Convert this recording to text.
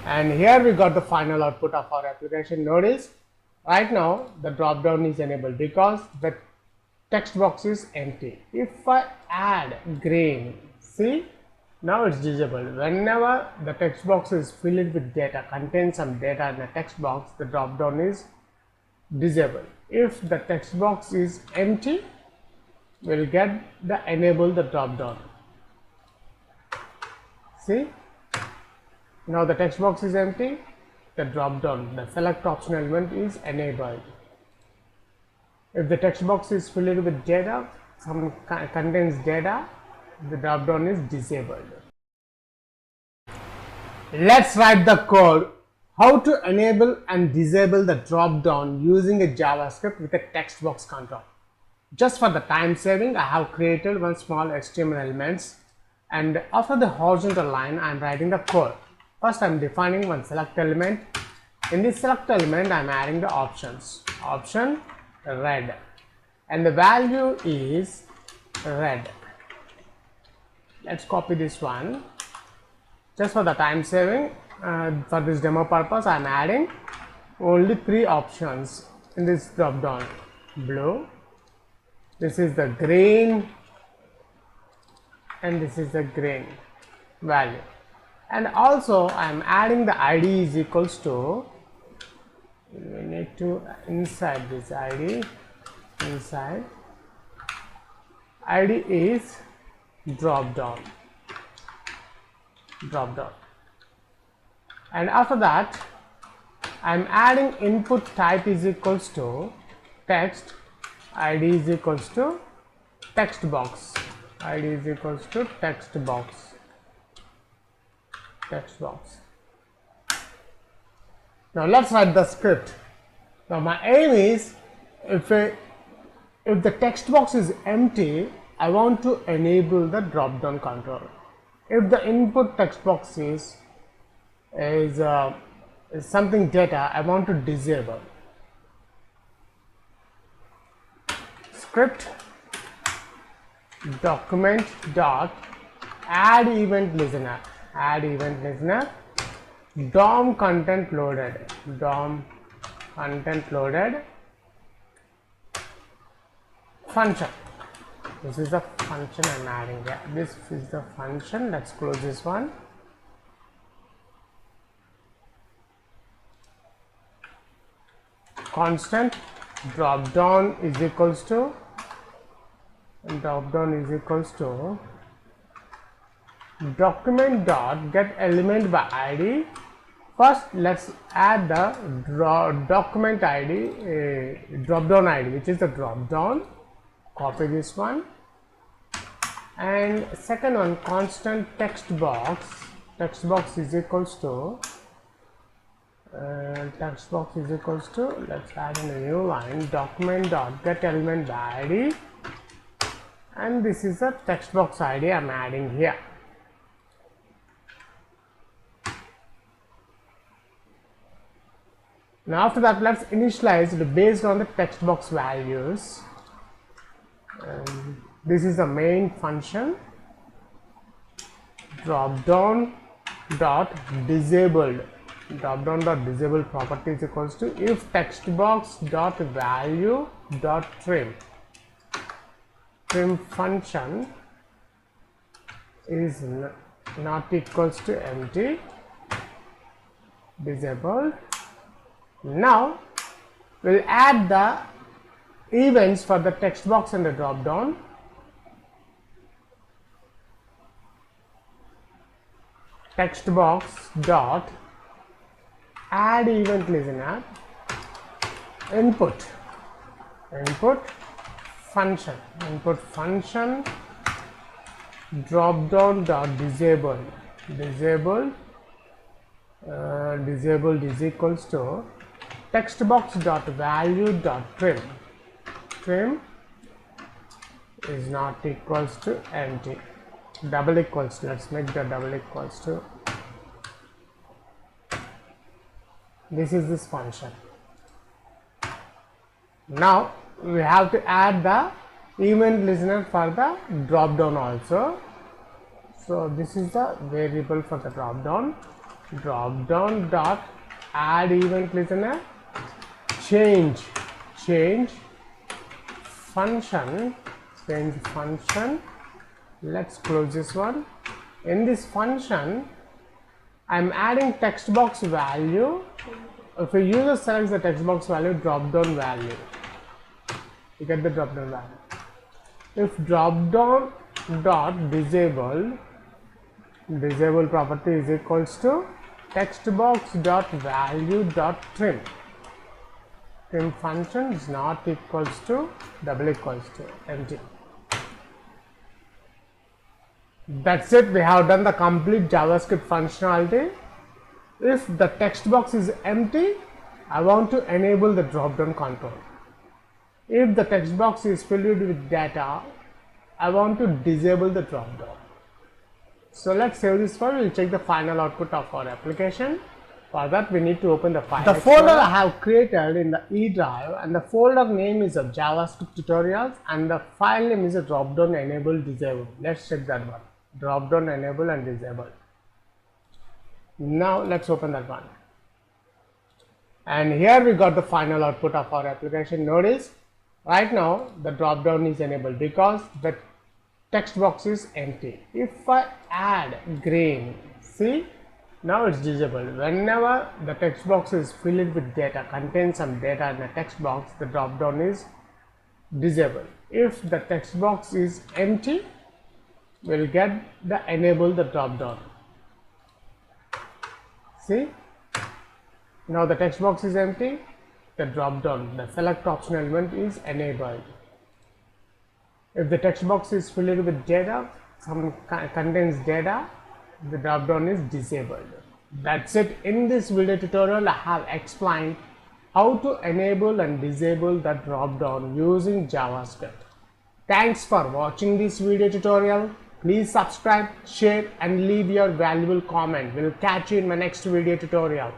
And here we got the final output of our application. Notice right now the drop down is enabled because the text box is empty. If I add green, see, now it's disabled. Whenever the text box is filled with data, contains some data in the text box, the drop down is disabled. If the text box is empty, we'll get the enable the drop down. See, now the text box is empty, the drop down, the select option element is enabled. If the text box is filled with data, some contains data, the drop down is disabled. Let's write the code how to enable and disable the drop down using a JavaScript with a text box control. Just for the time saving, I have created one small HTML elements, and after the horizontal line I am writing the code. First I am defining one select element. In this select element I am adding the options. Option red, and the value is red. Let's copy this one. Just for the time saving, for this demo purpose I am adding only 3 options in this drop down. Blue, this is the green, and this is the green value. And also I am adding the ID is equals to, we need to inside this ID, inside ID is drop down, and after that I am adding input type is equals to text, ID is equals to text box, ID is equals to text box. Now let's write the script. Now my aim is, if the text box is empty, I want to enable the drop down control. If the input text box is something data, I want to disable. Script document dot add event listener, DOM content loaded, function. This is the function I'm adding here. This is the function. Let's close this one. Constant drop down is equals to, document dot get element by ID. First let's add the document ID, drop down ID, which is the drop down. Copy this one, and second one, constant text box is equals to, let's add in a new line, document dot get element by ID, and this is the text box ID I'm adding here. Now after that, let's initialize it based on the text box values. This is the main function. Dropdown dot disabled property is equals to if textbox dot value dot trim function is not equals to empty, disabled. Now we'll add the events for the text box and the drop down. Text box dot add event listener input function drop down dot disabled is equals to textbox dot value dot trim is not equals to empty, double equals to, let's make the double equals to, this is this function. Now we have to add the event listener for the drop down also. So this is the variable for the drop down. dropdown dot add event listener, change function, let's close this one. In this function I'm adding text box value. If a user selects the text box value, drop down value, you get the drop down value. If dropdown dot disable property is equals to textbox dot value dot trim function is not equals to double equals to empty. That's it. We have done the complete JavaScript functionality. If the text box is empty, I want to enable the drop down control. If the text box is filled with data, I want to disable the drop down. So let's save this file. We'll check the final output of our application. For that, we need to open the file. The folder I have created in the E drive, and the folder name is a JavaScript tutorials, and the file name is a dropdown enable disable. Let's check that one. Dropdown enable and disable. Now let's open that one. And here we got the final output of our application. Notice right now the dropdown is enabled because the text box is empty. If I add green, see, now it's disabled. Whenever the text box is filled with data, contains some data in the text box, the dropdown is disabled. If the text box is empty, we'll get the enable the dropdown. See, now the text box is empty, the dropdown, the select option element is enabled. If the text box is filled with data, some contains data, the dropdown is disabled. That's it. In this video tutorial, I have explained how to enable and disable the dropdown using JavaScript. Thanks for watching this video tutorial. Please subscribe, share and leave your valuable comment. We'll catch you in my next video tutorial.